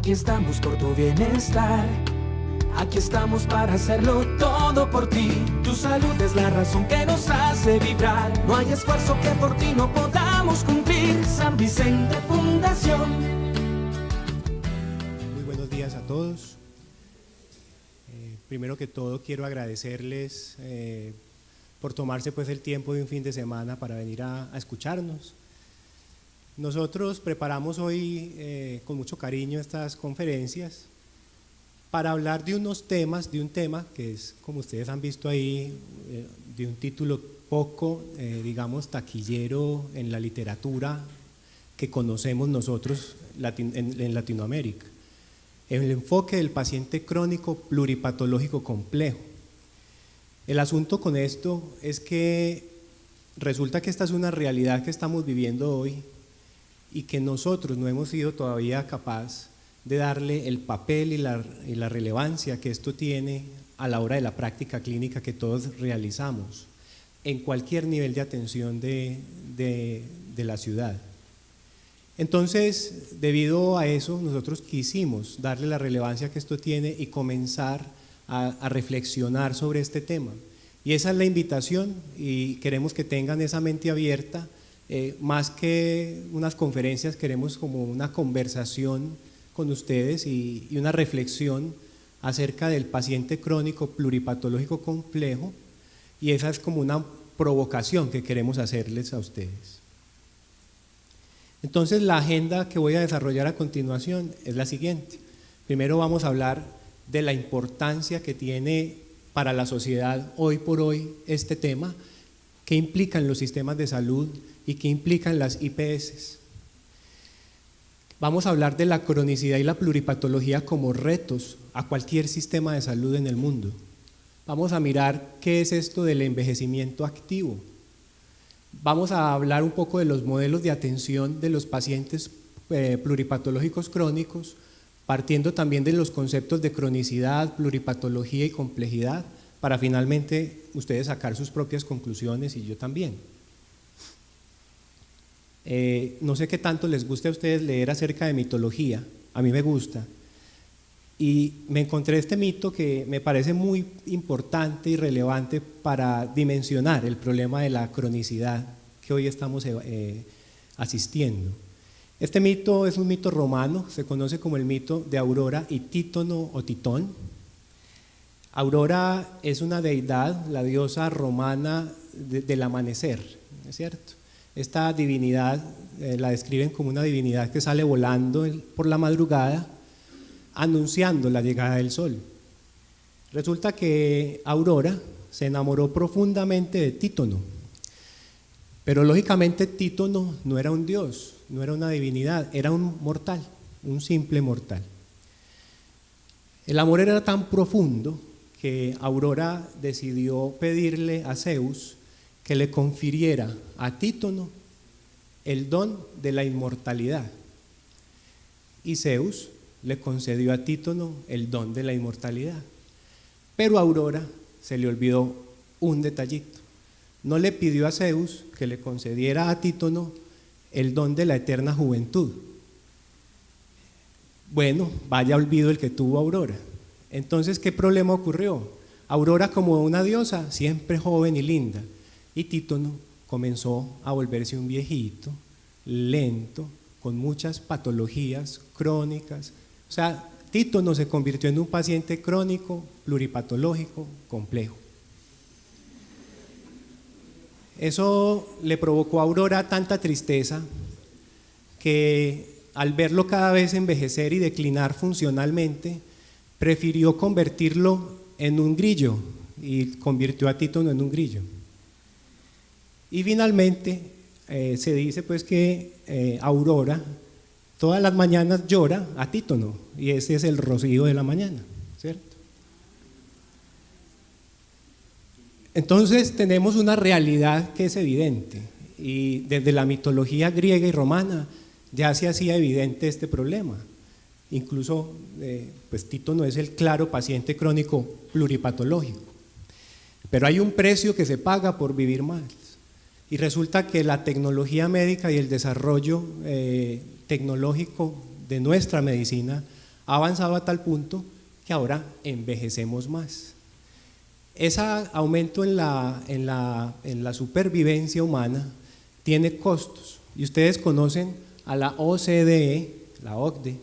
Aquí estamos por tu bienestar. Aquí estamos para hacerlo todo por ti. Tu salud es la razón que nos hace vibrar. No hay esfuerzo que por ti no podamos cumplir. San Vicente Fundación. Muy buenos días a todos. Primero que todo quiero agradecerles por tomarse pues el tiempo de un fin de semana para venir a escucharnos. Nosotros preparamos hoy con mucho cariño estas conferencias para hablar de unos temas, de un tema que es, como ustedes han visto ahí, de un título poco, digamos, taquillero en la literatura que conocemos nosotros en Latinoamérica. El enfoque del paciente crónico pluripatológico complejo. El asunto con esto es que resulta que esta es una realidad que estamos viviendo hoy y que nosotros no hemos sido todavía capaz de darle el papel y la relevancia que esto tiene a la hora de la práctica clínica que todos realizamos en cualquier nivel de atención de la ciudad. Entonces, debido a eso, nosotros quisimos darle la relevancia que esto tiene y comenzar a reflexionar sobre este tema. Y esa es la invitación y queremos que tengan esa mente abierta. Más que unas conferencias, queremos como una conversación con ustedes y una reflexión acerca del paciente crónico pluripatológico complejo, y esa es como una provocación que queremos hacerles a ustedes. Entonces, la agenda que voy a desarrollar a continuación es la siguiente. Primero vamos a hablar de la importancia que tiene para la sociedad hoy por hoy este tema, qué implican los sistemas de salud y qué implican las IPS. Vamos a hablar de la cronicidad y la pluripatología como retos a cualquier sistema de salud en el mundo. Vamos a mirar qué es esto del envejecimiento activo. Vamos a hablar un poco de los modelos de atención de los pacientes pluripatológicos crónicos, partiendo también de los conceptos de cronicidad, pluripatología y complejidad, para finalmente ustedes sacar sus propias conclusiones y yo también. No sé qué tanto les guste a ustedes leer acerca de mitología, a mí me gusta, y me encontré este mito que me parece muy importante y relevante para dimensionar el problema de la cronicidad que hoy estamos asistiendo. Este mito es un mito romano, se conoce como el mito de Aurora y Títono o Titón. Aurora es una deidad, la diosa romana del amanecer, ¿no es cierto? Esta divinidad la describen como una divinidad que sale volando por la madrugada anunciando la llegada del sol. Resulta que Aurora se enamoró profundamente de Títono, pero lógicamente Títono no era un dios, no era una divinidad, era un mortal, un simple mortal. El amor era tan profundo que Aurora decidió pedirle a Zeus que le confiriera a Títono el don de la inmortalidad. Y Zeus le concedió a Títono el don de la inmortalidad. Pero a Aurora se le olvidó un detallito. No le pidió a Zeus que le concediera a Títono el don de la eterna juventud. Bueno, vaya olvido el que tuvo Aurora. Entonces, ¿qué problema ocurrió? Aurora, como una diosa, siempre joven y linda, y Títono comenzó a volverse un viejito, lento, con muchas patologías crónicas. O sea, Títono se convirtió en un paciente crónico, pluripatológico, complejo. Eso le provocó a Aurora tanta tristeza que al verlo cada vez envejecer y declinar funcionalmente, prefirió convertirlo en un grillo y convirtió a Títono en un grillo. Y finalmente se dice pues que Aurora todas las mañanas llora a Títono y ese es el rocío de la mañana, ¿cierto? Entonces tenemos una realidad que es evidente y desde la mitología griega y romana ya se hacía evidente este problema. Incluso pues Títono es el claro paciente crónico pluripatológico, pero hay un precio que se paga por vivir más. Y resulta que la tecnología médica y el desarrollo tecnológico de nuestra medicina ha avanzado a tal punto que ahora envejecemos más. Ese aumento en la supervivencia humana tiene costos, y ustedes conocen a la OCDE, la OCDE,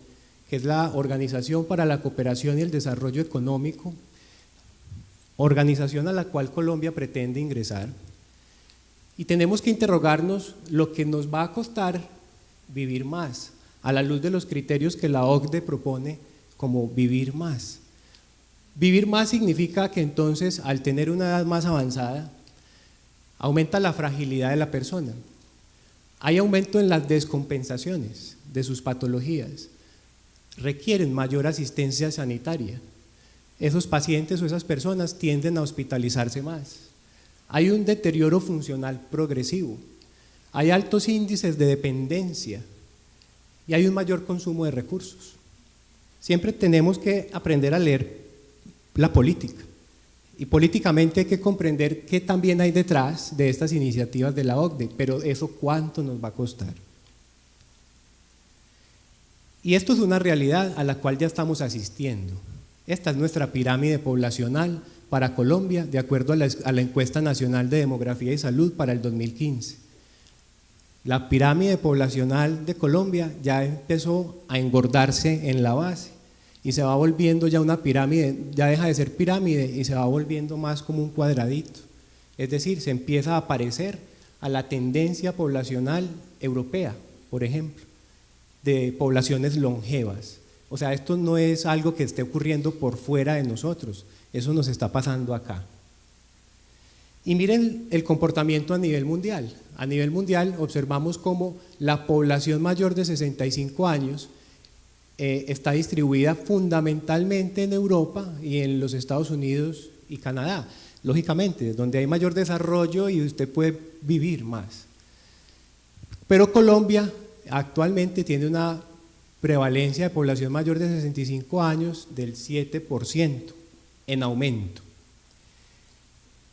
que es la Organización para la Cooperación y el Desarrollo Económico, organización a la cual Colombia pretende ingresar, y tenemos que interrogarnos lo que nos va a costar vivir más, a la luz de los criterios que la OCDE propone como vivir más. Vivir más significa que entonces, al tener una edad más avanzada, aumenta la fragilidad de la persona. Hay aumento en las descompensaciones de sus patologías, requieren mayor asistencia sanitaria. Esos pacientes o esas personas tienden a hospitalizarse más. Hay un deterioro funcional progresivo, hay altos índices de dependencia y hay un mayor consumo de recursos. Siempre tenemos que aprender a leer la política, y políticamente hay que comprender qué también hay detrás de estas iniciativas de la OCDE, pero eso cuánto nos va a costar. Y esto es una realidad a la cual ya estamos asistiendo. Esta es nuestra pirámide poblacional para Colombia, de acuerdo a la Encuesta Nacional de Demografía y Salud para el 2015. La pirámide poblacional de Colombia ya empezó a engordarse en la base y se va volviendo ya una pirámide, ya deja de ser pirámide y se va volviendo más como un cuadradito. Es decir, se empieza a parecer a la tendencia poblacional europea, por ejemplo, de poblaciones longevas. O sea, esto no es algo que esté ocurriendo por fuera de nosotros, eso nos está pasando acá. Y miren el comportamiento a nivel mundial. A nivel mundial observamos cómo la población mayor de 65 años está distribuida fundamentalmente en Europa y en los Estados Unidos y Canadá, lógicamente, donde hay mayor desarrollo y usted puede vivir más. Pero Colombia actualmente tiene una prevalencia de población mayor de 65 años del 7% en aumento.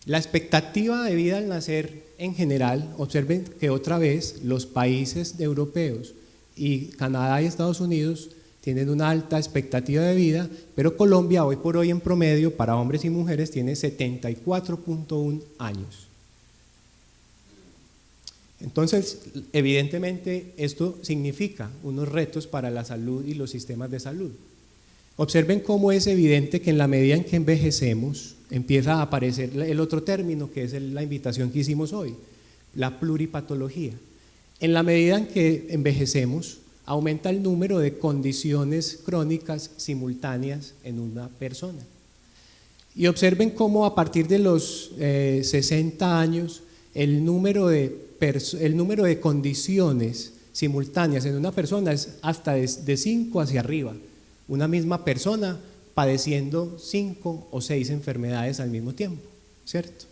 La expectativa de vida al nacer en general, observen que otra vez los países europeos y Canadá y Estados Unidos tienen una alta expectativa de vida, pero Colombia hoy por hoy en promedio para hombres y mujeres tiene 74.1 años. Entonces, evidentemente esto significa unos retos para la salud y los sistemas de salud. Observen cómo es evidente que en la medida en que envejecemos empieza a aparecer el otro término que es la invitación que hicimos hoy, la pluripatología. En la medida en que envejecemos aumenta el número de condiciones crónicas simultáneas en una persona. Y observen cómo a partir de los 60 años el número de condiciones simultáneas en una persona es hasta de 5 hacia arriba. Una misma persona padeciendo 5 o 6 enfermedades al mismo tiempo, ¿cierto?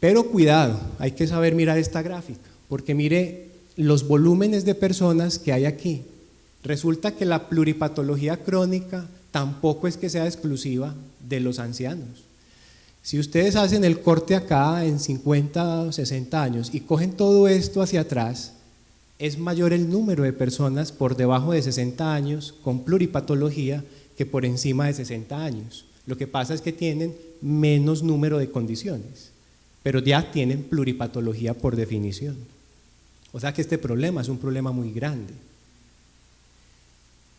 Pero cuidado, hay que saber mirar esta gráfica, porque mire los volúmenes de personas que hay aquí. Resulta que la pluripatología crónica tampoco es que sea exclusiva de los ancianos. Si ustedes hacen el corte acá en 50 o 60 años y cogen todo esto hacia atrás, es mayor el número de personas por debajo de 60 años con pluripatología que por encima de 60 años. Lo que pasa es que tienen menos número de condiciones, pero ya tienen pluripatología por definición. O sea que este problema es un problema muy grande.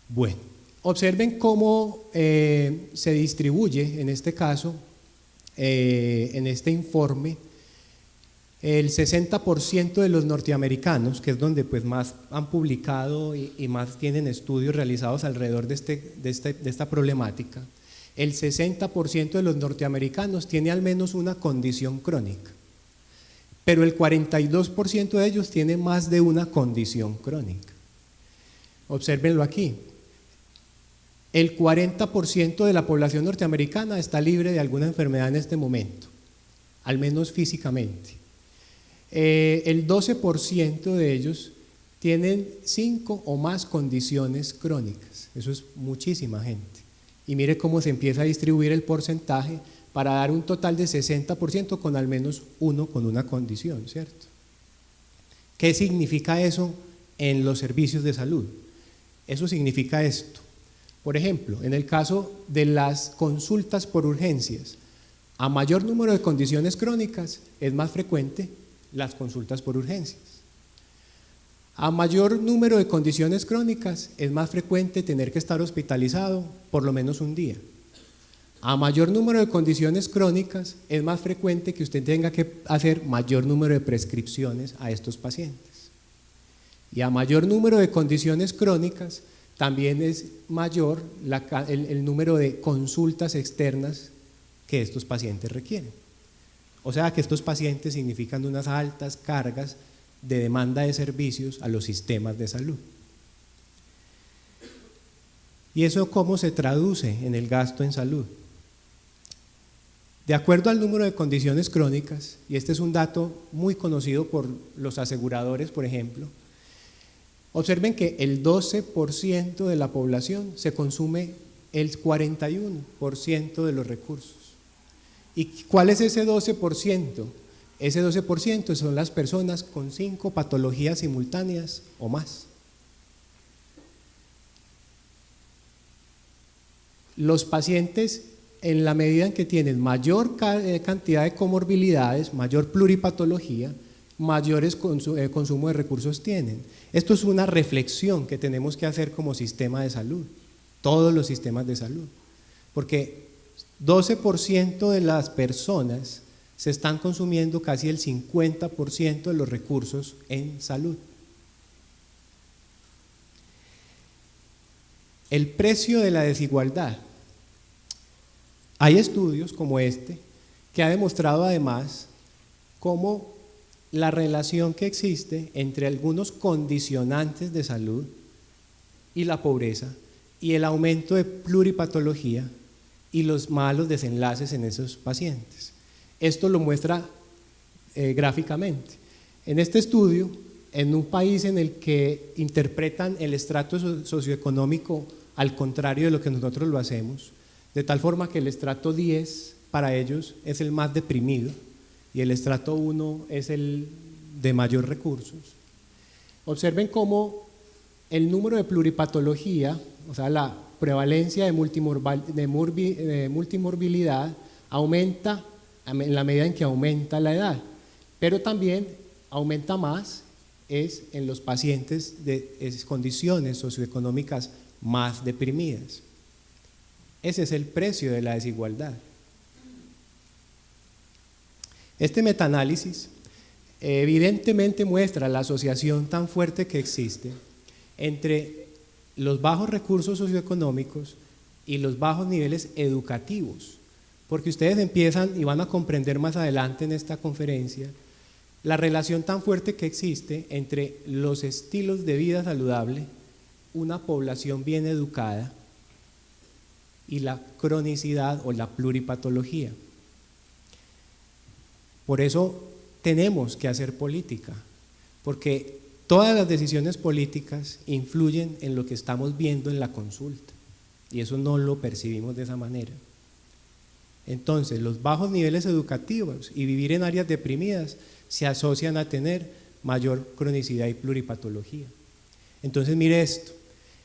Bueno, observen cómo se distribuye en este caso, en este informe, el 60% de los norteamericanos, que es donde pues más han publicado y más tienen estudios realizados alrededor de esta problemática, el 60% de los norteamericanos tiene al menos una condición crónica, pero el 42% de ellos tiene más de una condición crónica. Obsérvenlo aquí. El 40% de la población norteamericana está libre de alguna enfermedad en este momento, al menos físicamente. El 12% de ellos tienen 5 o más condiciones crónicas. Eso es muchísima gente. Y mire cómo se empieza a distribuir el porcentaje para dar un total de 60% con al menos uno con una condición, ¿cierto? ¿Qué significa eso en los servicios de salud? Eso significa esto. Por ejemplo, en el caso de las consultas por urgencias, a mayor número de condiciones crónicas es más frecuente las consultas por urgencias. A mayor número de condiciones crónicas es más frecuente tener que estar hospitalizado por lo menos un día. A mayor número de condiciones crónicas es más frecuente que usted tenga que hacer mayor número de prescripciones a estos pacientes. Y a mayor número de condiciones crónicas también es mayor el número de consultas externas que estos pacientes requieren. O sea que estos pacientes significan unas altas cargas de demanda de servicios a los sistemas de salud. ¿Y eso cómo se traduce en el gasto en salud? De acuerdo al número de condiciones crónicas, y este es un dato muy conocido por los aseguradores, por ejemplo, observen que el 12% de la población se consume el 41% de los recursos. ¿Y cuál es ese 12%? Ese 12% son las personas con 5 patologías simultáneas o más. Los pacientes, en la medida en que tienen mayor cantidad de comorbilidades, mayor pluripatología, mayores consumo de recursos tienen. Esto es una reflexión que tenemos que hacer como sistema de salud, todos los sistemas de salud, porque 12% de las personas se están consumiendo casi el 50% de los recursos en salud. El precio de la desigualdad. Hay estudios como este que ha demostrado además cómo la relación que existe entre algunos condicionantes de salud y la pobreza y el aumento de pluripatología y los malos desenlaces en esos pacientes. Esto lo muestra gráficamente. En este estudio, en un país en el que interpretan el estrato socioeconómico al contrario de lo que nosotros lo hacemos, de tal forma que el estrato 10 para ellos es el más deprimido y el estrato 1 es el de mayor recursos. Observen cómo el número de pluripatología, o sea, la prevalencia de multimorbilidad aumenta en la medida en que aumenta la edad, pero también aumenta más es en los pacientes de condiciones socioeconómicas más deprimidas. Ese es el precio de la desigualdad. Este metaanálisis evidentemente muestra la asociación tan fuerte que existe entre los bajos recursos socioeconómicos y los bajos niveles educativos, porque ustedes empiezan y van a comprender más adelante en esta conferencia la relación tan fuerte que existe entre los estilos de vida saludable, una población bien educada y la cronicidad o la pluripatología. Por eso tenemos que hacer política, porque todas las decisiones políticas influyen en lo que estamos viendo en la consulta y eso no lo percibimos de esa manera. Entonces, los bajos niveles educativos y vivir en áreas deprimidas se asocian a tener mayor cronicidad y pluripatología. Entonces, mire esto,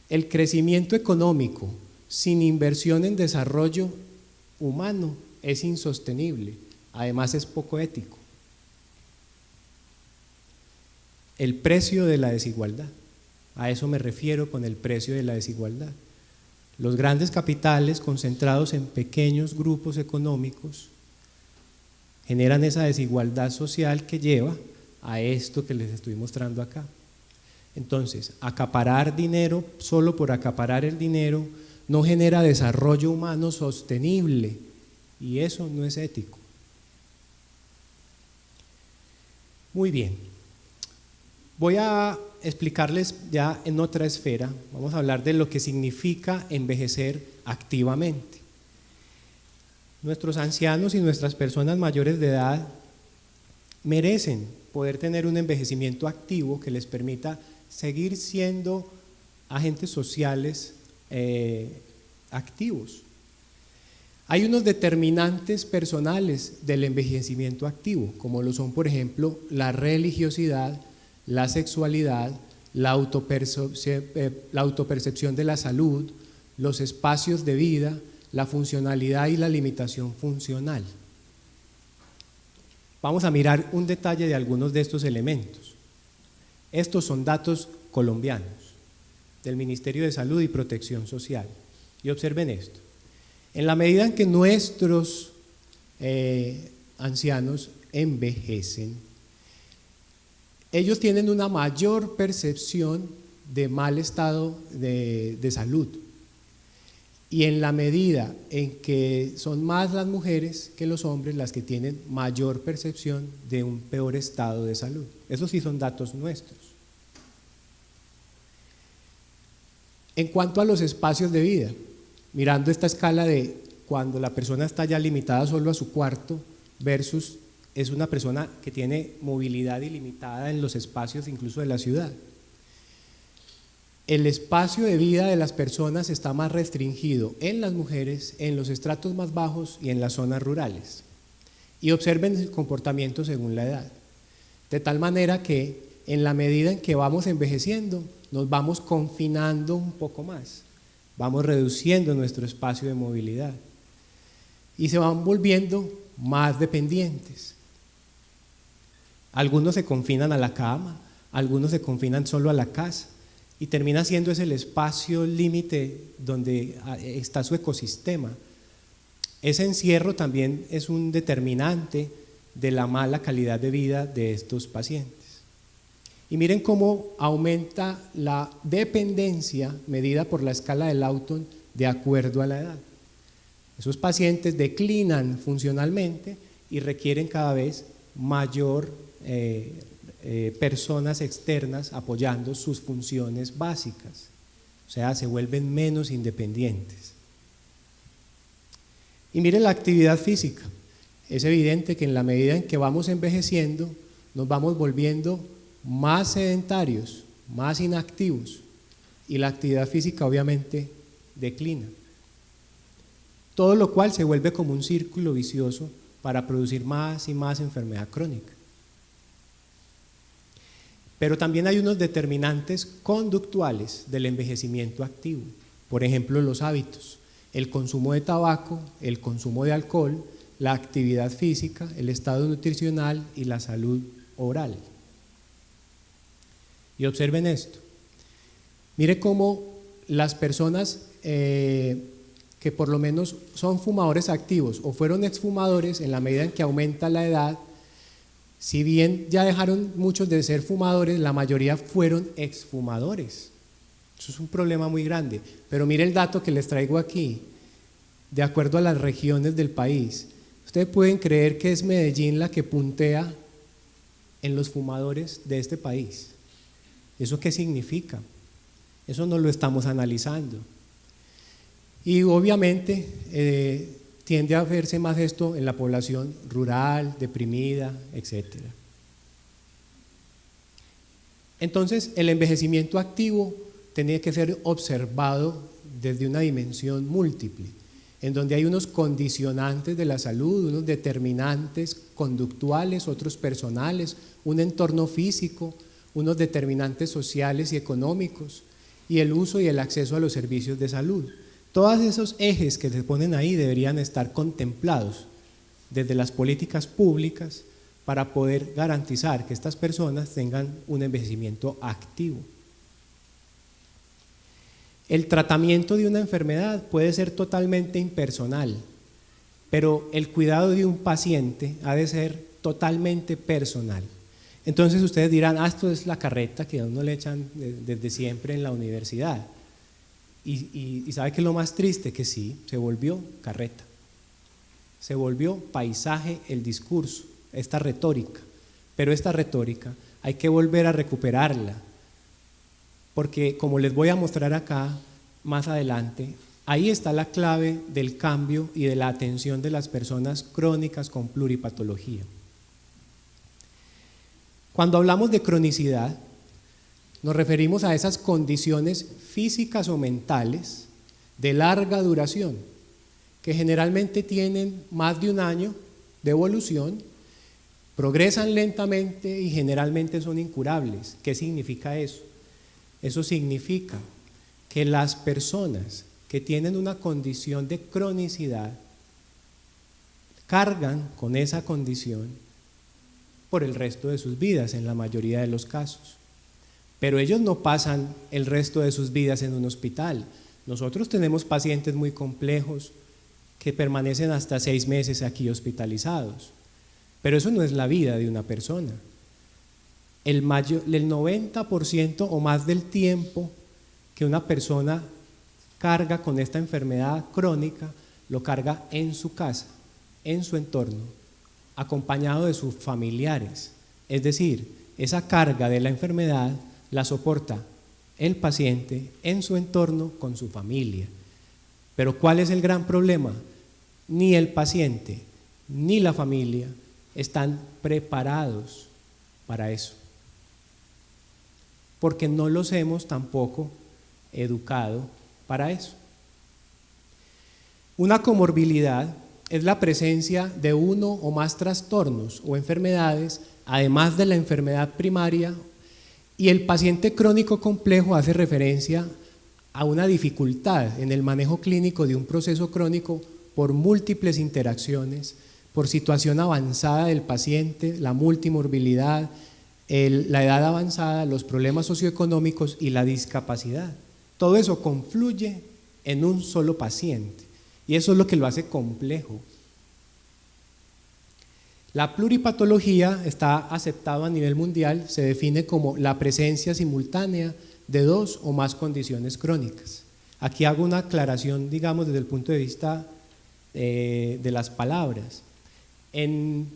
el crecimiento económico sin inversión en desarrollo humano es insostenible, además es poco ético. El precio de la desigualdad, a eso me refiero con el precio de la desigualdad. Los grandes capitales concentrados en pequeños grupos económicos generan esa desigualdad social que lleva a esto que les estoy mostrando acá. Entonces, acaparar dinero solo por acaparar el dinero no genera desarrollo humano sostenible y eso no es ético. Muy bien, voy a explicarles ya en otra esfera, vamos a hablar de lo que significa envejecer activamente. Nuestros ancianos y nuestras personas mayores de edad merecen poder tener un envejecimiento activo que les permita seguir siendo agentes sociales activos. Hay unos determinantes personales del envejecimiento activo, como lo son, por ejemplo, la religiosidad, la sexualidad, la autopercepción de la salud, los espacios de vida, la funcionalidad y la limitación funcional. Vamos a mirar un detalle de algunos de estos elementos. Estos son datos colombianos del Ministerio de Salud y Protección Social. Y observen esto. En la medida en que nuestros ancianos envejecen, ellos tienen una mayor percepción de mal estado de salud. Y en la medida en que son más las mujeres que los hombres las que tienen mayor percepción de un peor estado de salud. Esos sí son datos nuestros. En cuanto a los espacios de vida, mirando esta escala de cuando la persona está ya limitada solo a su cuarto versus es una persona que tiene movilidad ilimitada en los espacios incluso de la ciudad. El espacio de vida de las personas está más restringido en las mujeres, en los estratos más bajos y en las zonas rurales. Y observen el comportamiento según la edad. De tal manera que en la medida en que vamos envejeciendo, nos vamos confinando un poco más, vamos reduciendo nuestro espacio de movilidad y se van volviendo más dependientes. Algunos se confinan a la cama, algunos se confinan solo a la casa y termina siendo ese el espacio límite donde está su ecosistema. Ese encierro también es un determinante de la mala calidad de vida de estos pacientes. Y miren cómo aumenta la dependencia medida por la escala de Lawton de acuerdo a la edad. Esos pacientes declinan funcionalmente y requieren cada vez mayor personas externas apoyando sus funciones básicas, o sea, se vuelven menos independientes. Y miren la actividad física. Es evidente que en la medida en que vamos envejeciendo, nos vamos volviendo más sedentarios, más inactivos, y la actividad física obviamente declina. Todo lo cual se vuelve como un círculo vicioso para producir más y más enfermedad crónica. Pero también hay unos determinantes conductuales del envejecimiento activo, por ejemplo los hábitos, el consumo de tabaco, el consumo de alcohol, la actividad física, el estado nutricional y la salud oral. Y observen esto, mire cómo las personas que por lo menos son fumadores activos o fueron exfumadores, en la medida en que aumenta la edad, si bien ya dejaron muchos de ser fumadores, la mayoría fueron exfumadores. Eso es un problema muy grande. Pero mire el dato que les traigo aquí, de acuerdo a las regiones del país. Ustedes pueden creer que es Medellín la que puntea en los fumadores de este país. ¿Eso qué significa? Eso no lo estamos analizando. Y obviamente tiende a verse más esto en la población rural, deprimida, etc. Entonces, el envejecimiento activo tiene que ser observado desde una dimensión múltiple, en donde hay unos condicionantes de la salud, unos determinantes conductuales, otros personales, un entorno físico, unos determinantes sociales y económicos, y el uso y el acceso a los servicios de salud. Todos esos ejes que se ponen ahí deberían estar contemplados desde las políticas públicas para poder garantizar que estas personas tengan un envejecimiento activo. El tratamiento de una enfermedad puede ser totalmente impersonal, pero el cuidado de un paciente ha de ser totalmente personal. Entonces ustedes dirán, esto es la carreta que a uno le echan desde siempre en la universidad. Y ¿sabe qué es lo más triste? Que sí, se volvió carreta, se volvió paisaje el discurso, esta retórica, pero esta retórica hay que volver a recuperarla, porque como les voy a mostrar acá más adelante, ahí está la clave del cambio y de la atención de las personas crónicas con pluripatología. Cuando hablamos de cronicidad, nos referimos a esas condiciones físicas o mentales de larga duración, que generalmente tienen más de un año de evolución, progresan lentamente y generalmente son incurables. ¿Qué significa eso? Eso significa que las personas que tienen una condición de cronicidad cargan con esa condición por el resto de sus vidas en la mayoría de los casos. Pero ellos no pasan el resto de sus vidas en un hospital. Nosotros tenemos pacientes muy complejos que permanecen hasta 6 meses aquí hospitalizados. Pero eso no es la vida de una persona. El 90% o más del tiempo que una persona carga con esta enfermedad crónica, lo carga en su casa, en su entorno, acompañado de sus familiares. Es decir, esa carga de la enfermedad la soporta el paciente en su entorno con su familia. Pero ¿cuál es el gran problema? Ni el paciente ni la familia están preparados para eso, porque no los hemos tampoco educado para eso. Una comorbilidad es la presencia de uno o más trastornos o enfermedades, además de la enfermedad primaria, y el paciente crónico complejo hace referencia a una dificultad en el manejo clínico de un proceso crónico por múltiples interacciones, por situación avanzada del paciente, la multimorbilidad, la edad avanzada, los problemas socioeconómicos y la discapacidad. Todo eso confluye en un solo paciente y eso es lo que lo hace complejo. La pluripatología está aceptada a nivel mundial, se define como la presencia simultánea de 2 o más condiciones crónicas. Aquí hago una aclaración, digamos, desde el punto de vista de las palabras.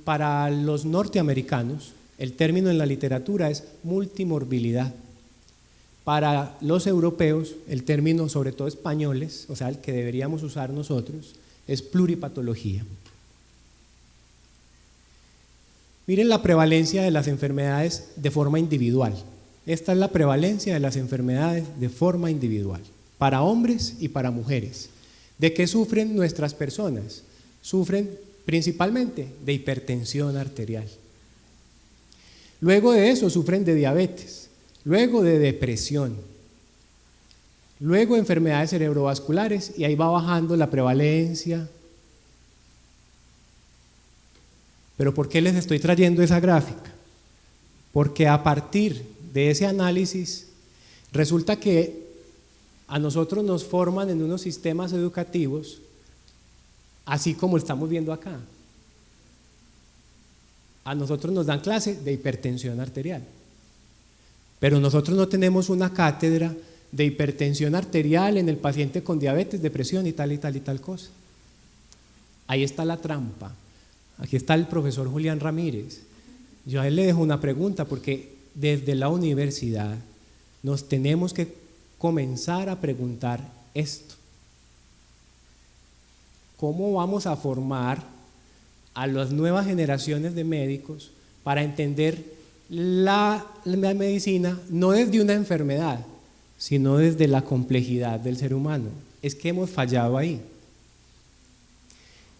Para los norteamericanos, el término en la literatura es multimorbilidad. Para los europeos, el término, sobre todo españoles, o sea, el que deberíamos usar nosotros, es pluripatología. Miren la prevalencia de las enfermedades de forma individual. Esta es la prevalencia de las enfermedades de forma individual, para hombres y para mujeres. ¿De qué sufren nuestras personas? Sufren principalmente de hipertensión arterial. Luego de eso sufren de diabetes, luego de depresión, luego enfermedades cerebrovasculares y ahí va bajando la prevalencia. Pero ¿por qué les estoy trayendo esa gráfica? Porque a partir de ese análisis resulta que a nosotros nos forman en unos sistemas educativos así como estamos viendo acá. A nosotros nos dan clase de hipertensión arterial, pero nosotros no tenemos una cátedra de hipertensión arterial en el paciente con diabetes, depresión y tal y tal y tal cosa. Ahí está la trampa. Aquí está el profesor Julián Ramírez. Yo a él le dejo una pregunta porque desde la universidad nos tenemos que comenzar a preguntar esto. ¿Cómo vamos a formar a las nuevas generaciones de médicos para entender la medicina no desde una enfermedad, sino desde la complejidad del ser humano? Es que hemos fallado ahí.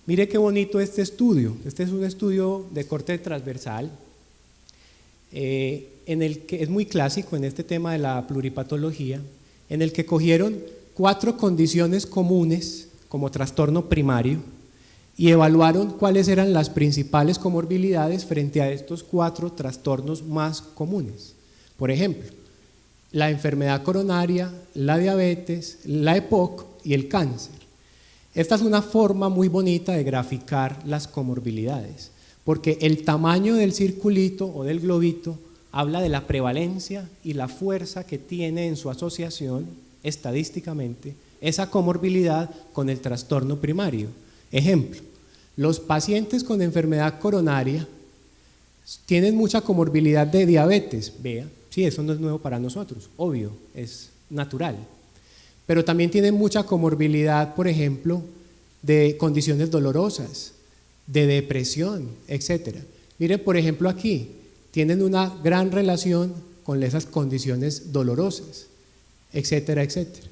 Mire qué bonito este estudio. Este es un estudio de corte transversal, en el que es muy clásico en este tema de la pluripatología, en el que cogieron 4 condiciones comunes como trastorno primario y evaluaron cuáles eran las principales comorbilidades frente a estos 4 trastornos más comunes. Por ejemplo, la enfermedad coronaria, la diabetes, la EPOC y el cáncer. Esta es una forma muy bonita de graficar las comorbilidades, porque el tamaño del circulito o del globito habla de la prevalencia y la fuerza que tiene en su asociación estadísticamente esa comorbilidad con el trastorno primario. Ejemplo, los pacientes con enfermedad coronaria tienen mucha comorbilidad de diabetes. Vea, sí, eso no es nuevo para nosotros, obvio, es natural. Pero también tienen mucha comorbilidad, por ejemplo, de condiciones dolorosas, de depresión, etc. Miren, por ejemplo, aquí tienen una gran relación con esas condiciones dolorosas, etcétera, etcétera.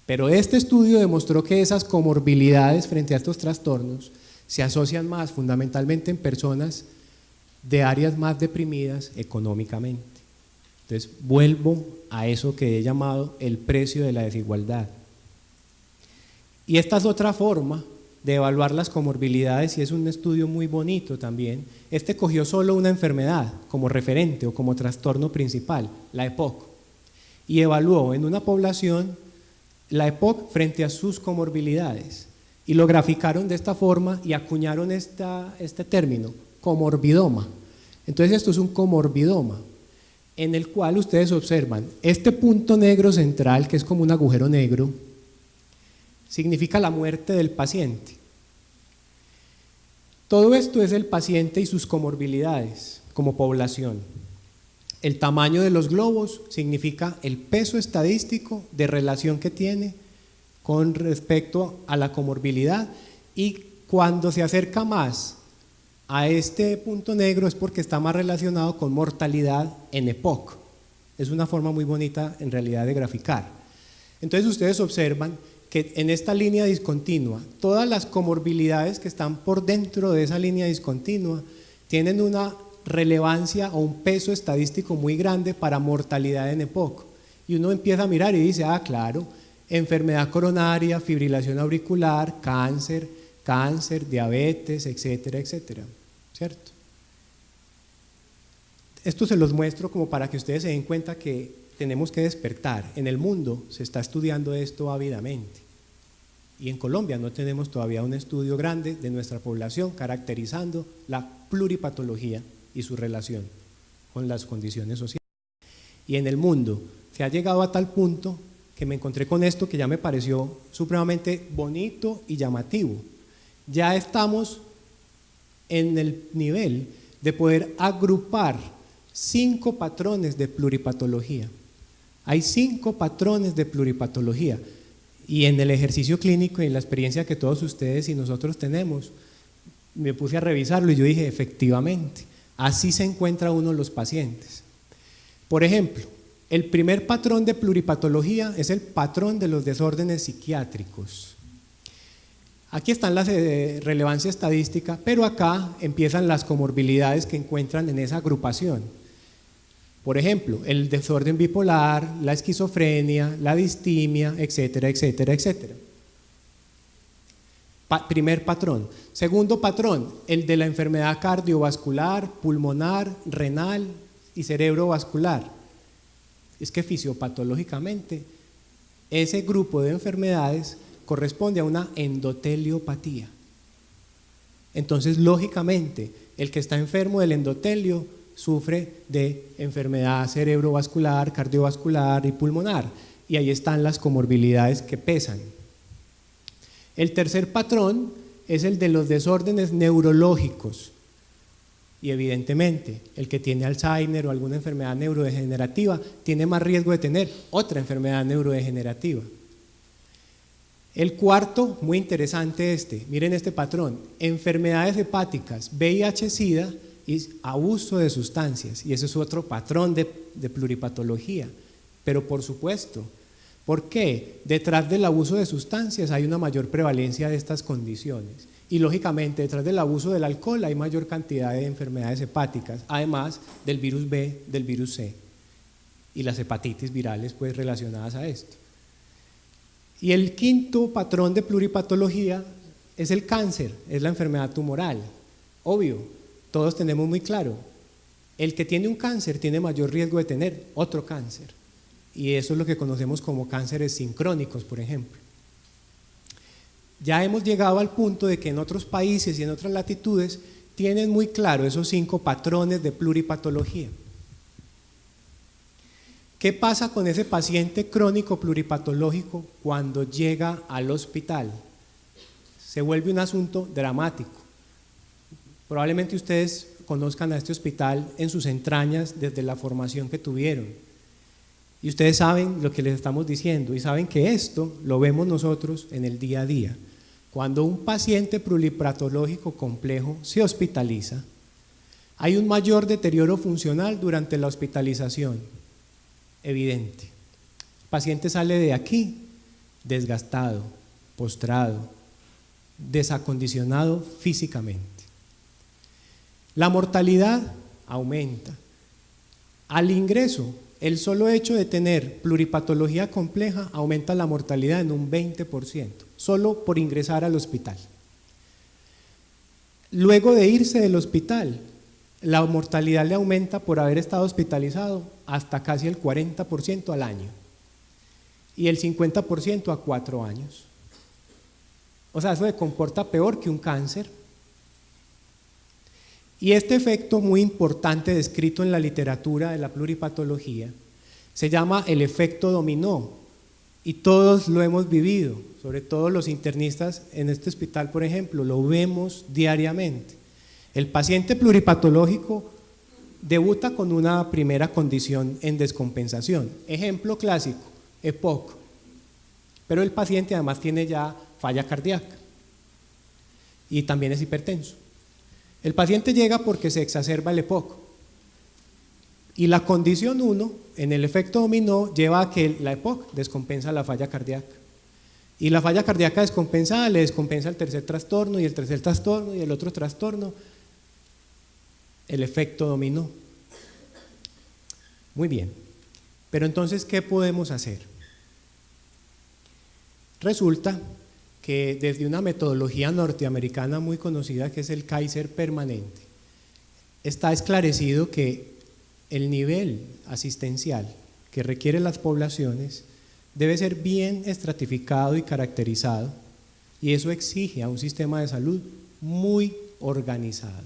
Pero este estudio demostró que esas comorbilidades frente a estos trastornos se asocian más fundamentalmente en personas de áreas más deprimidas económicamente. Entonces, vuelvo a eso que he llamado el precio de la desigualdad. Y esta es otra forma de evaluar las comorbilidades y es un estudio muy bonito también. Este cogió solo una enfermedad como referente o como trastorno principal, la EPOC, y evaluó en una población la EPOC frente a sus comorbilidades y lo graficaron de esta forma y acuñaron este término, comorbidoma. Entonces esto es un comorbidoma en el cual ustedes observan este punto negro central, que es como un agujero negro, significa la muerte del paciente. Todo esto es el paciente y sus comorbilidades como población. El tamaño de los globos significa el peso estadístico de relación que tiene con respecto a la comorbilidad, y cuando se acerca más a este punto negro es porque está más relacionado con mortalidad en EPOC. Es una forma muy bonita en realidad de graficar. Entonces ustedes observan que en esta línea discontinua, todas las comorbilidades que están por dentro de esa línea discontinua tienen una relevancia o un peso estadístico muy grande para mortalidad en EPOC. Y uno empieza a mirar y dice, ah, claro, enfermedad coronaria, fibrilación auricular, cáncer, diabetes, etcétera, etcétera, ¿cierto? Esto se los muestro como para que ustedes se den cuenta que tenemos que despertar. En el mundo se está estudiando esto ávidamente y en Colombia no tenemos todavía un estudio grande de nuestra población caracterizando la pluripatología y su relación con las condiciones sociales. Y en el mundo se ha llegado a tal punto que me encontré con esto que ya me pareció supremamente bonito y llamativo. Ya estamos en el nivel de poder agrupar 5 patrones de pluripatología. Hay 5 patrones de pluripatología y en el ejercicio clínico y en la experiencia que todos ustedes y nosotros tenemos, me puse a revisarlo y yo dije, efectivamente, así se encuentra uno los pacientes. Por ejemplo, el primer patrón de pluripatología es el patrón de los desórdenes psiquiátricos. Aquí están las relevancia estadística, pero acá empiezan las comorbilidades que encuentran en esa agrupación. Por ejemplo, el desorden bipolar, la esquizofrenia, la distimia, etcétera, etcétera, etcétera. Primer patrón. Segundo patrón, el de la enfermedad cardiovascular, pulmonar, renal y cerebrovascular. Es que fisiopatológicamente ese grupo de enfermedades corresponde a una endoteliopatía. Entonces, lógicamente, el que está enfermo del endotelio sufre de enfermedad cerebrovascular, cardiovascular y pulmonar, y ahí están las comorbilidades que pesan. El tercer patrón es el de los desórdenes neurológicos, y evidentemente el que tiene Alzheimer o alguna enfermedad neurodegenerativa tiene más riesgo de tener otra enfermedad neurodegenerativa. El cuarto, muy interesante miren este patrón, enfermedades hepáticas, VIH-Sida y abuso de sustancias, y ese es otro patrón de pluripatología, pero por supuesto, ¿por qué? Detrás del abuso de sustancias hay una mayor prevalencia de estas condiciones y lógicamente detrás del abuso del alcohol hay mayor cantidad de enfermedades hepáticas, además del virus B, del virus C y las hepatitis virales pues relacionadas a esto. Y el quinto patrón de pluripatología es el cáncer, es la enfermedad tumoral. Obvio, todos tenemos muy claro, el que tiene un cáncer tiene mayor riesgo de tener otro cáncer, y eso es lo que conocemos como cánceres sincrónicos, por ejemplo. Ya hemos llegado al punto de que en otros países y en otras latitudes tienen muy claro esos 5 patrones de pluripatología. ¿Qué pasa con ese paciente crónico pluripatológico cuando llega al hospital? Se vuelve un asunto dramático. Probablemente ustedes conozcan a este hospital en sus entrañas desde la formación que tuvieron. Y ustedes saben lo que les estamos diciendo y saben que esto lo vemos nosotros en el día a día. Cuando un paciente pluripatológico complejo se hospitaliza, hay un mayor deterioro funcional durante la hospitalización, evidente. El paciente sale de aquí desgastado, postrado, desacondicionado físicamente. La mortalidad aumenta. Al ingreso, el solo hecho de tener pluripatología compleja aumenta la mortalidad en un 20%. solo por ingresar al hospital. Luego de irse del hospital, la mortalidad le aumenta por haber estado hospitalizado hasta casi el 40% al año y el 50% a 4 años. O sea, eso se comporta peor que un cáncer. Y este efecto muy importante descrito en la literatura de la pluripatología se llama el efecto dominó y todos lo hemos vivido, sobre todo los internistas en este hospital, por ejemplo, lo vemos diariamente. El paciente pluripatológico debuta con una primera condición en descompensación, ejemplo clásico, EPOC, pero el paciente además tiene ya falla cardíaca y también es hipertenso. El paciente llega porque se exacerba el EPOC y la condición 1 en el efecto dominó lleva a que la EPOC descompensa la falla cardíaca y la falla cardíaca descompensada le descompensa el tercer trastorno y el tercer trastorno y el otro trastorno, el efecto dominó. Muy bien, pero entonces ¿qué podemos hacer? Resulta que desde una metodología norteamericana muy conocida que es el Kaiser permanente, está esclarecido que el nivel asistencial que requieren las poblaciones debe ser bien estratificado y caracterizado, y eso exige a un sistema de salud muy organizado.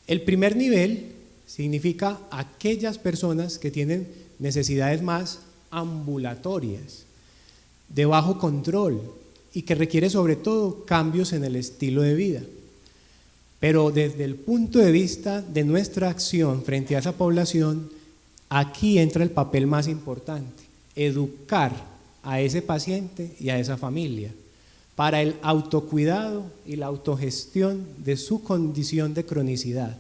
El primer nivel significa aquellas personas que tienen necesidades más ambulatorias, de bajo control y que requiere sobre todo cambios en el estilo de vida. Pero desde el punto de vista de nuestra acción frente a esa población, aquí entra el papel más importante, educar a ese paciente y a esa familia para el autocuidado y la autogestión de su condición de cronicidad,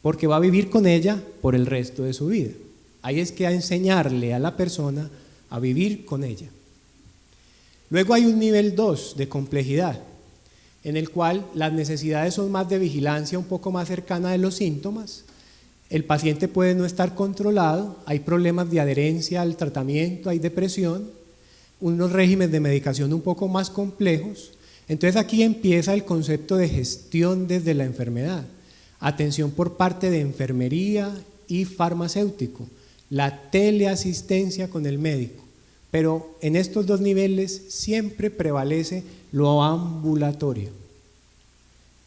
porque va a vivir con ella por el resto de su vida. Ahí es que a enseñarle a la persona a vivir con ella. Luego hay un nivel 2 de complejidad, en el cual las necesidades son más de vigilancia un poco más cercana de los síntomas. El paciente puede no estar controlado, hay problemas de adherencia al tratamiento, hay depresión, unos regímenes de medicación un poco más complejos. Entonces aquí empieza el concepto de gestión desde la enfermedad, atención por parte de enfermería y farmacéutico, la teleasistencia con el médico. Pero en estos dos niveles siempre prevalece lo ambulatorio.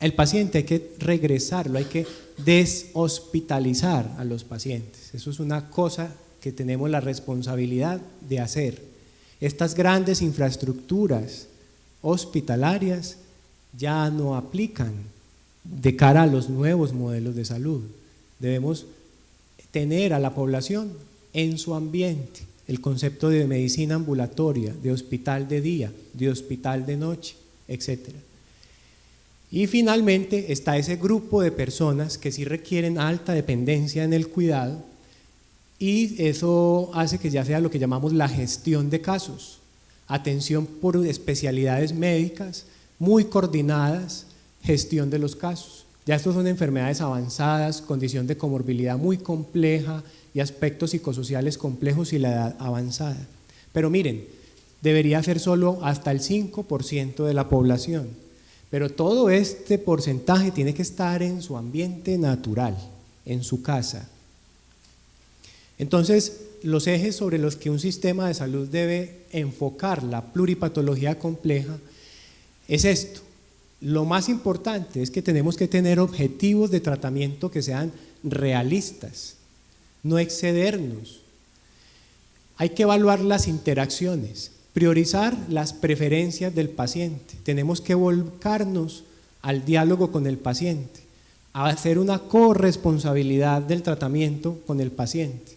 El paciente hay que regresarlo, hay que deshospitalizar a los pacientes. Eso es una cosa que tenemos la responsabilidad de hacer. Estas grandes infraestructuras hospitalarias ya no aplican de cara a los nuevos modelos de salud. Debemos tener a la población en su ambiente. El concepto de medicina ambulatoria, de hospital de día, de hospital de noche, etc. Y finalmente está ese grupo de personas que sí requieren alta dependencia en el cuidado y eso hace que ya sea lo que llamamos la gestión de casos, atención por especialidades médicas muy coordinadas, gestión de los casos. Ya estos son enfermedades avanzadas, condición de comorbilidad muy compleja y aspectos psicosociales complejos y la edad avanzada. Pero miren, debería ser solo hasta el 5% de la población, pero todo este porcentaje tiene que estar en su ambiente natural, en su casa. Entonces, los ejes sobre los que un sistema de salud debe enfocar la pluripatología compleja es esto. Lo más importante es que tenemos que tener objetivos de tratamiento que sean realistas, no excedernos. Hay que evaluar las interacciones, priorizar las preferencias del paciente. Tenemos que volcarnos al diálogo con el paciente, a hacer una corresponsabilidad del tratamiento con el paciente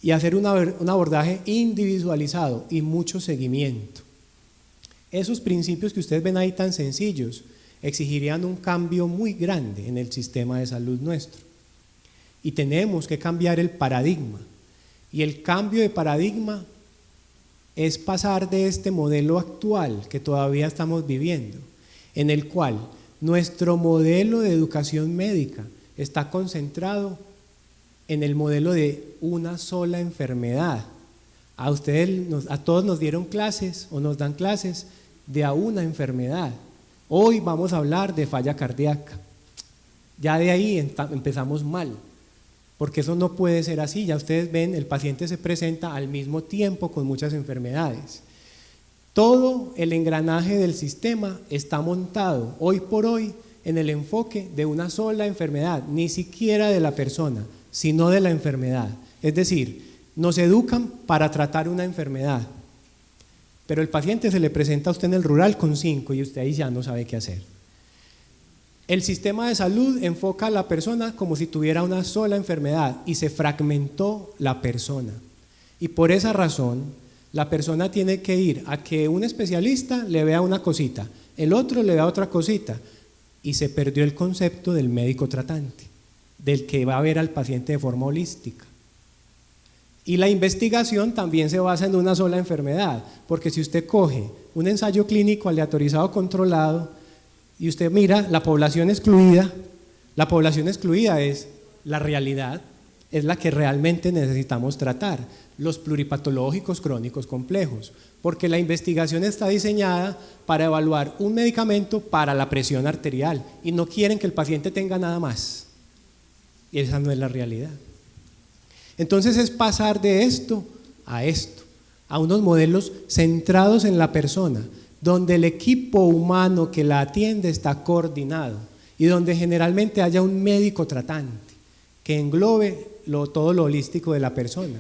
y hacer un abordaje individualizado y mucho seguimiento. Esos principios que ustedes ven ahí tan sencillos exigirían un cambio muy grande en el sistema de salud nuestro. Y tenemos que cambiar el paradigma. Y el cambio de paradigma es pasar de este modelo actual que todavía estamos viviendo, en el cual nuestro modelo de educación médica está concentrado en el modelo de una sola enfermedad, A todos nos dieron clases o nos dan clases de a una enfermedad. Hoy vamos a hablar de falla cardíaca. Ya de ahí empezamos mal, porque eso no puede ser así. Ya ustedes ven, el paciente se presenta al mismo tiempo con muchas enfermedades. Todo el engranaje del sistema está montado hoy por hoy en el enfoque de una sola enfermedad, ni siquiera de la persona, sino de la enfermedad. Es decir, nos educan para tratar una enfermedad, pero el paciente se le presenta a usted en el rural con 5 y usted ahí ya no sabe qué hacer. El sistema de salud enfoca a la persona como si tuviera una sola enfermedad y se fragmentó la persona. Y por esa razón, la persona tiene que ir a que un especialista le vea una cosita, el otro le vea otra cosita, y se perdió el concepto del médico tratante, del que va a ver al paciente de forma holística. Y la investigación también se basa en una sola enfermedad, porque si usted coge un ensayo clínico aleatorizado controlado y usted mira la población excluida es la realidad, es la que realmente necesitamos tratar, los pluripatológicos crónicos complejos, porque la investigación está diseñada para evaluar un medicamento para la presión arterial y no quieren que el paciente tenga nada más, y esa no es la realidad. Entonces es pasar de esto, a unos modelos centrados en la persona, donde el equipo humano que la atiende está coordinado y donde generalmente haya un médico tratante que englobe todo lo holístico de la persona.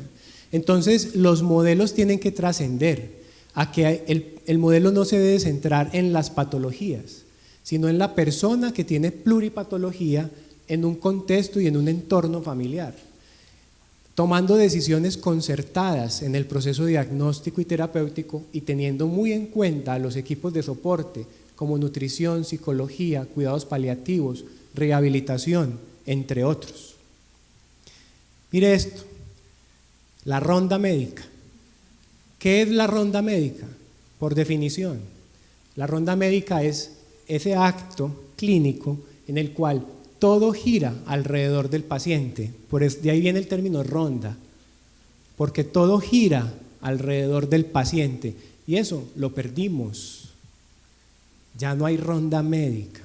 Entonces los modelos tienen que trascender a que el modelo no se debe centrar en las patologías, sino en la persona que tiene pluripatología en un contexto y en un entorno familiar, tomando decisiones concertadas en el proceso diagnóstico y terapéutico y teniendo muy en cuenta a los equipos de soporte como nutrición, psicología, cuidados paliativos, rehabilitación, entre otros. Mire esto, la ronda médica. ¿Qué es la ronda médica? Por definición, la ronda médica es ese acto clínico en el cual todo gira alrededor del paciente, de ahí viene el término ronda, porque todo gira alrededor del paciente y eso lo perdimos, ya no hay ronda médica.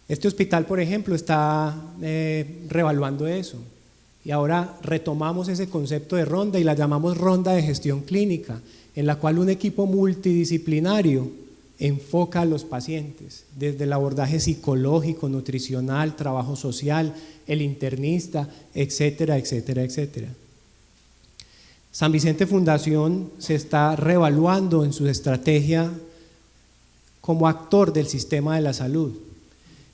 Este hospital, por ejemplo, está reevaluando eso y ahora retomamos ese concepto de ronda y la llamamos ronda de gestión clínica, en la cual un equipo multidisciplinario enfoca a los pacientes, desde el abordaje psicológico, nutricional, trabajo social, el internista, etcétera, etcétera, etcétera. San Vicente Fundación se está reevaluando en su estrategia como actor del sistema de la salud.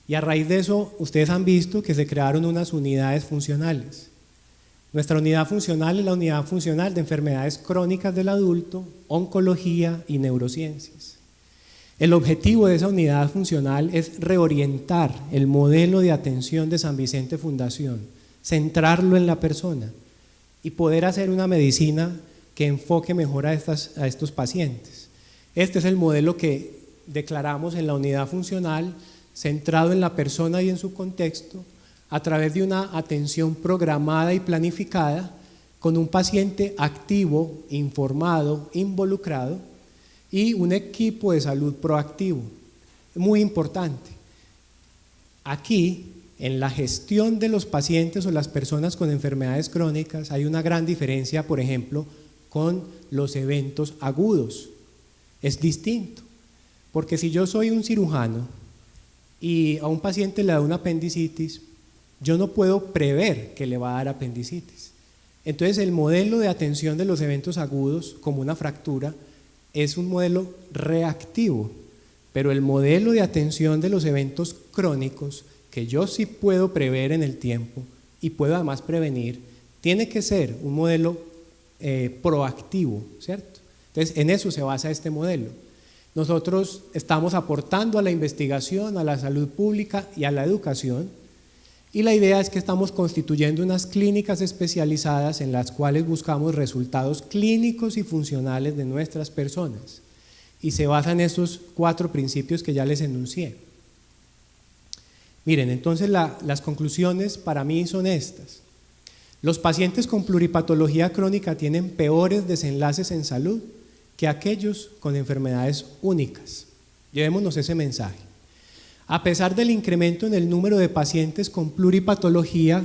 Y a raíz de eso, ustedes han visto que se crearon unas unidades funcionales. Nuestra unidad funcional es la unidad funcional de enfermedades crónicas del adulto, oncología y neurociencias. El objetivo de esa unidad funcional es reorientar el modelo de atención de San Vicente Fundación, centrarlo en la persona y poder hacer una medicina que enfoque mejor a estos pacientes. Este es el modelo que declaramos en la unidad funcional, centrado en la persona y en su contexto, a través de una atención programada y planificada, con un paciente activo, informado, involucrado, y un equipo de salud proactivo. Muy importante. Aquí, en la gestión de los pacientes o las personas con enfermedades crónicas, hay una gran diferencia, por ejemplo, con los eventos agudos. Es distinto, porque si yo soy un cirujano y a un paciente le da una apendicitis, yo no puedo prever que le va a dar apendicitis. Entonces, el modelo de atención de los eventos agudos, como una fractura, es un modelo reactivo, pero el modelo de atención de los eventos crónicos, que yo sí puedo prever en el tiempo y puedo además prevenir, tiene que ser un modelo proactivo, ¿cierto? Entonces, en eso se basa este modelo. Nosotros estamos aportando a la investigación, a la salud pública y a la educación, y la idea es que estamos constituyendo unas clínicas especializadas en las cuales buscamos resultados clínicos y funcionales de nuestras personas, y se basa en esos 4 principios que ya les enuncié. Miren, entonces las conclusiones para mí son estas. Los pacientes con pluripatología crónica tienen peores desenlaces en salud que aquellos con enfermedades únicas. Llevémonos ese mensaje. A pesar del incremento en el número de pacientes con pluripatología,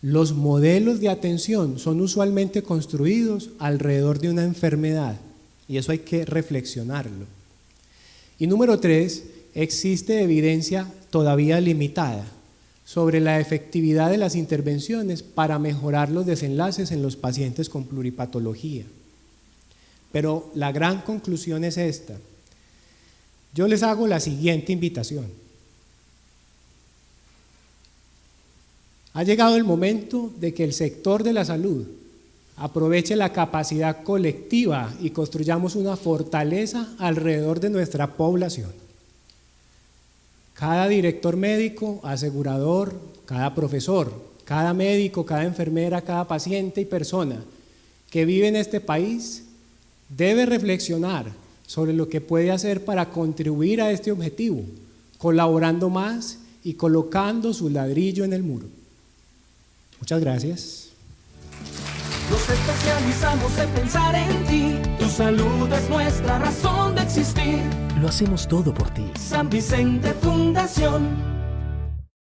los modelos de atención son usualmente construidos alrededor de una enfermedad, y eso hay que reflexionarlo. Y número 3, existe evidencia todavía limitada sobre la efectividad de las intervenciones para mejorar los desenlaces en los pacientes con pluripatología. Pero la gran conclusión es esta. Yo les hago la siguiente invitación. Ha llegado el momento de que el sector de la salud aproveche la capacidad colectiva y construyamos una fortaleza alrededor de nuestra población. Cada director médico, asegurador, cada profesor, cada médico, cada enfermera, cada paciente y persona que vive en este país debe reflexionar sobre lo que puede hacer para contribuir a este objetivo, colaborando más y colocando su ladrillo en el muro. Muchas gracias. Nos especializamos en pensar en ti. Tu salud es nuestra razón de existir. Lo hacemos todo por ti. San Vicente Fundación.